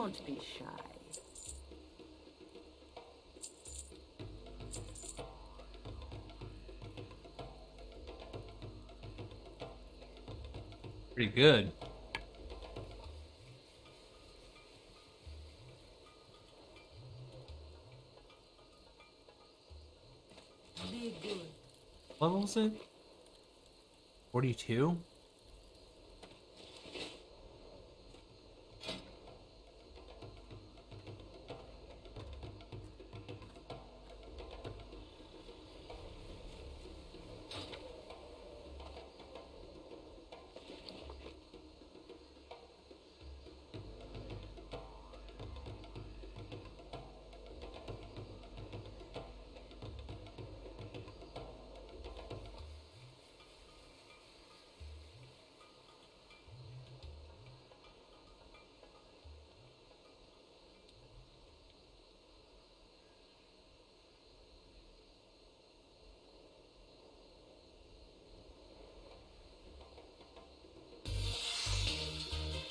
Don't be shy. Pretty good. Be good. What level is it? 42?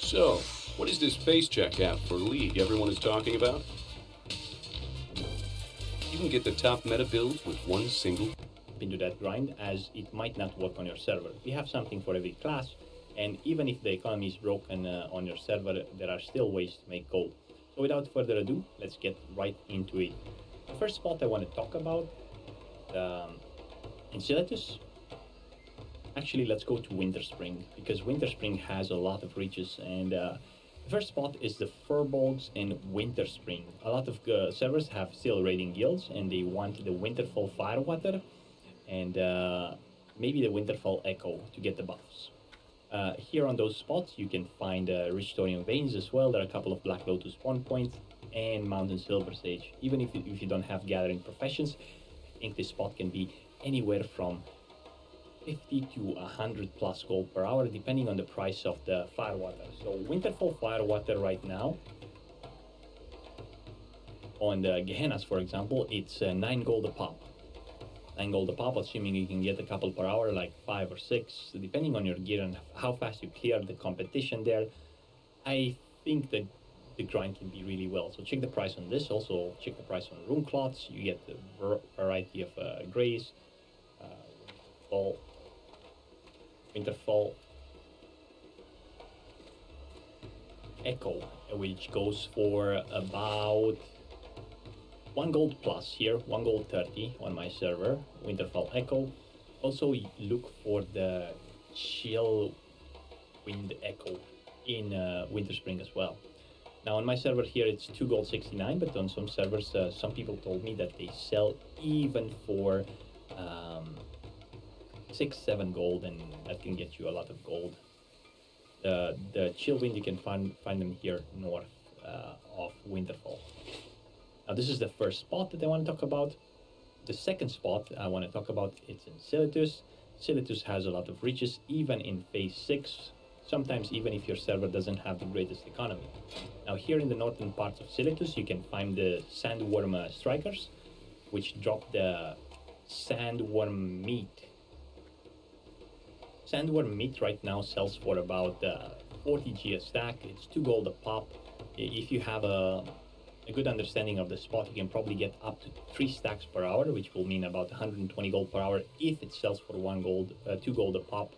So, what is this face check app for League everyone is talking about? You can get the top meta builds with one single into that grind, as it might not work on your server. We have something for every class, and even if the economy is broken on your server, there are still ways to make gold. So without further ado, let's get right into it. The first spot I want to talk about, Enceladus. Actually, let's go to Winter Spring, because Winter Spring has a lot of reaches, and the first spot is the Furbolgs in Winter Spring. A lot of servers have still raiding guilds, and they want the Winterfall Firewater, and maybe the Winterfall Echo to get the buffs. Here on those spots, you can find Rich Thorium Veins as well. There are a couple of Black Lotus spawn points, and Mountain Silver Sage. Even if you don't have Gathering Professions, I think this spot can be anywhere from 50 to 100 plus gold per hour, depending on the price of the Firewater. So Winterfall Firewater right now, on the Gehennas, for example, it's 9 gold a pop. 9 gold a pop, assuming you can get a couple per hour, like 5 or 6, depending on your gear and how fast you clear the competition there. I think that the grind can be really well. So check the price on this. Also check the price on rune cloths. You get the variety of grays, Winterfall Echo, which goes for about 1 gold plus here, 1 gold 30 on my server, Winterfall Echo. Also look for the Chill Wind Echo in Winter Spring as well. Now on my server here it's 2 gold 69, but on some servers some people told me that they sell even for 6-7 gold, and that can get you a lot of gold. The Chill Wind, you can find them here north of Winterfall. Now this is the first spot that I want to talk about. The second spot I want to talk about, it's in Enceladus. Enceladus has a lot of riches, even in phase 6, sometimes even if your server doesn't have the greatest economy. Now here in the northern parts of Enceladus, you can find the Sandworm Strikers, which drop the Sandworm Meat. Sandworm Meat right now sells for about 40 G a stack. It's 2 gold a pop. If you have a good understanding of the spot, you can probably get up to 3 stacks per hour, which will mean about 120 gold per hour if it sells for 2 gold a pop.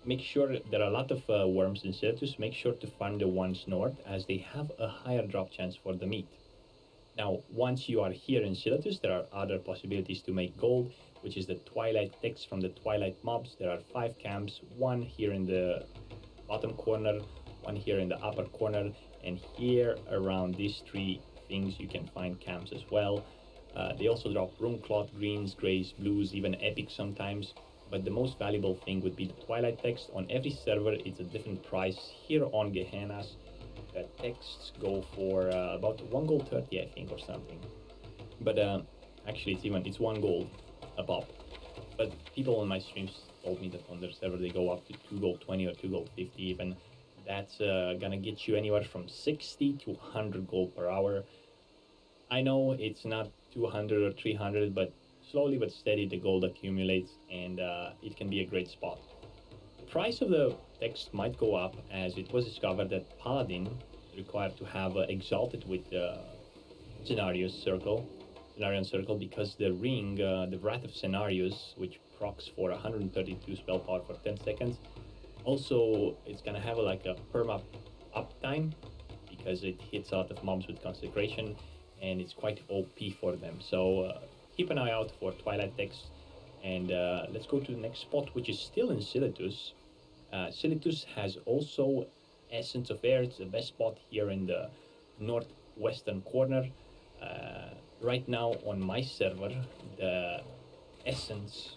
Make sure there are a lot of worms in Enceladus. Make sure to farm the ones north, as they have a higher drop chance for the meat. Now, once you are here in Enceladus, there are other possibilities to make gold, which is the Twilight text from the Twilight mobs. There are 5 camps, 1 here in the bottom corner, 1 here in the upper corner, and here around these 3 things you can find camps as well. They also drop rune cloth, greens, grays, blues, even epic sometimes. But the most valuable thing would be the Twilight text. On every server, it's a different price. Here on Gehennas, the texts go for about 1 gold 30, I think, or something. But actually, it's 1 gold a pop. But people on my streams told me that on their server they go up to 2 gold 20 or 2 gold 50 even. That's gonna get you anywhere from 60 to 100 gold per hour. I know it's not 200 or 300, but slowly but steady the gold accumulates, and it can be a great spot. The price of the text might go up, as it was discovered that Paladin required to have Exalted with Scenarion Circle, because the ring, the Wrath of Scenarios, which procs for 132 spell power for 10 seconds, also it's gonna have like a perma uptime because it hits out of mobs with Consecration, and it's quite OP for them. So keep an eye out for Twilight decks. And let's go to the next spot, which is still in Silitus. Silitus has also Essence of Air. It's the best spot here in the northwestern corner. Right now on my server, the Essence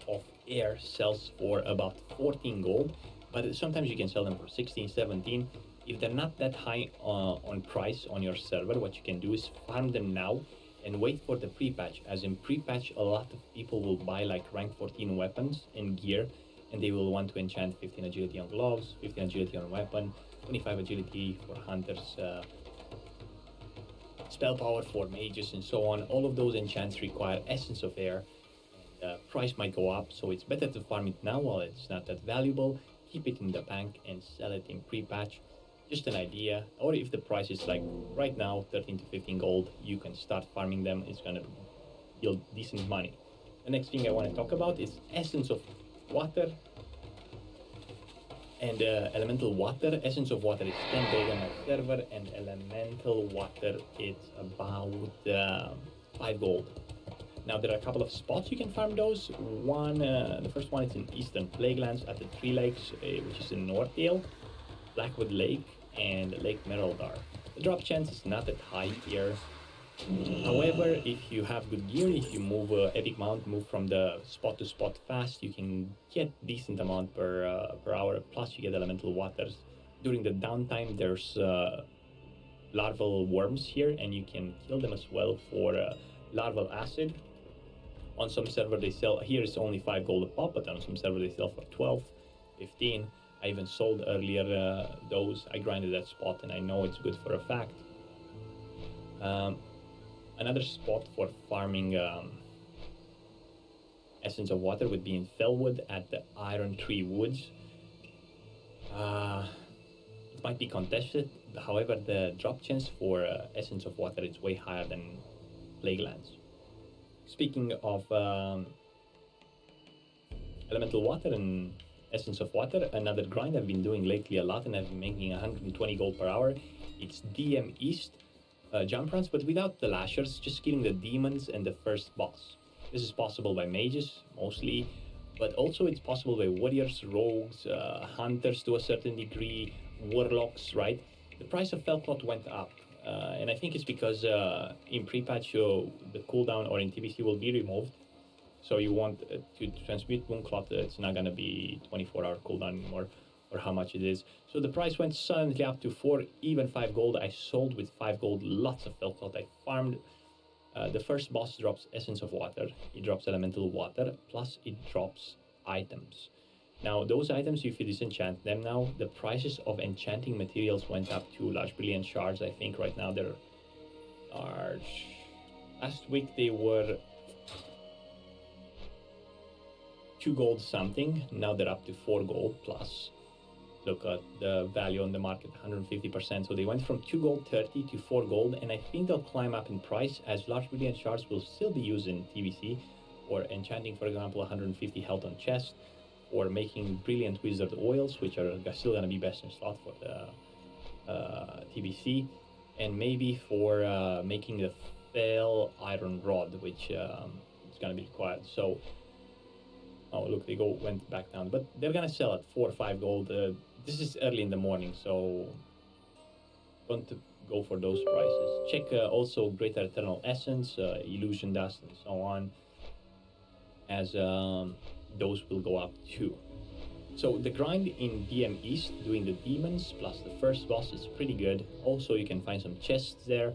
of Air sells for about 14 gold, but sometimes you can sell them for 16, 17. If they're not that high on price on your server, what you can do is farm them now and wait for the pre-patch. As in pre-patch, a lot of people will buy like rank 14 weapons and gear, and they will want to enchant 15 agility on gloves, 15 agility on weapon, 25 agility for hunters, spell power for mages, and so on. All of those enchants require Essence of Air, and price might go up, so it's better to farm it now while it's not that valuable. Keep it in the bank and sell it in pre-patch. Just an idea. Or if the price is like right now 13 to 15 gold, you can start farming them. It's gonna yield decent money. The next thing I want to talk about is Essence of Water and Elemental Water. Essence of Water is 10 gold on my server, and Elemental Water is about 5 gold. Now there are a couple of spots you can farm those. One, the first one is in Eastern Plaguelands at the Three Lakes, which is in Northdale, Blackwood Lake, and Lake Meraldar. The drop chance is not that high here. However, if you have good gear, if you move Epic Mount, move from the spot to spot fast, you can get decent amount per hour. Plus, you get Elemental Waters. During the downtime, there's larval worms here, and you can kill them as well for larval acid. On some server they sell, here it's only 5 gold a pop, but on some server they sell for 12, 15. I even sold earlier those. I grinded that spot and I know it's good for a fact. Another spot for farming Essence of Water would be in Fellwood at the Iron Tree Woods. It might be contested, however the drop chance for Essence of Water is way higher than Plaguelands. Speaking of Elemental Water and Essence of Water, another grind I've been doing lately a lot, and I've been making 120 gold per hour. It's DM East jump runs, but without the lashers, just killing the demons and the first boss. This is possible by mages, mostly, but also it's possible by warriors, rogues, hunters to a certain degree, warlocks, right? The price of Felclot went up, and I think it's because in pre-patch the cooldown, or in TBC, will be removed. So you want to transmute Moonclot, it's not going to be 24-hour cooldown anymore, or how much it is. So the price went suddenly up to 4, even 5 gold. I sold with 5 gold lots of Felclot. I farmed. The first boss drops Essence of Water. It drops Elemental Water, plus it drops items. Now, those items, if you disenchant them now, the prices of enchanting materials went up to large brilliant shards. I think right now they're large. Last week they were 2 gold something. Now they're up to 4 gold plus. Look at the value on the market, 150%. So they went from 2 gold 30 to 4 gold, and I think they'll climb up in price as large brilliant shards will still be used in TBC, or enchanting, for example, 150 health on chest, or making brilliant wizard oils, which are still going to be best in slot for the TBC, and maybe for making the Fel Iron Rod, which is going to be required. So, oh look, they went back down, but they're going to sell at 4 or 5 gold. This is early in the morning, so don't go for those prices. Check also Greater Eternal Essence, Illusion Dust, and so on, as those will go up too. So the grind in DM East, doing the demons plus the first boss, is pretty good. Also, you can find some chests there.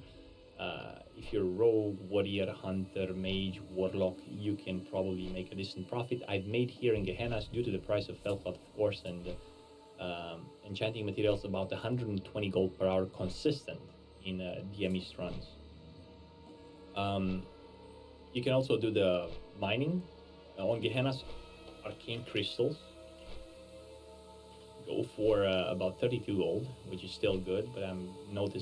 If you're rogue, warrior, hunter, mage, warlock, you can probably make a decent profit. I've made here in Gehenna's, due to the price of Felclot, of course, and enchanting materials, about 120 gold per hour consistent in DM East runs. You can also do the mining on Gehenna's arcane crystals. go for about 32 gold, which is still good, but I'm noticing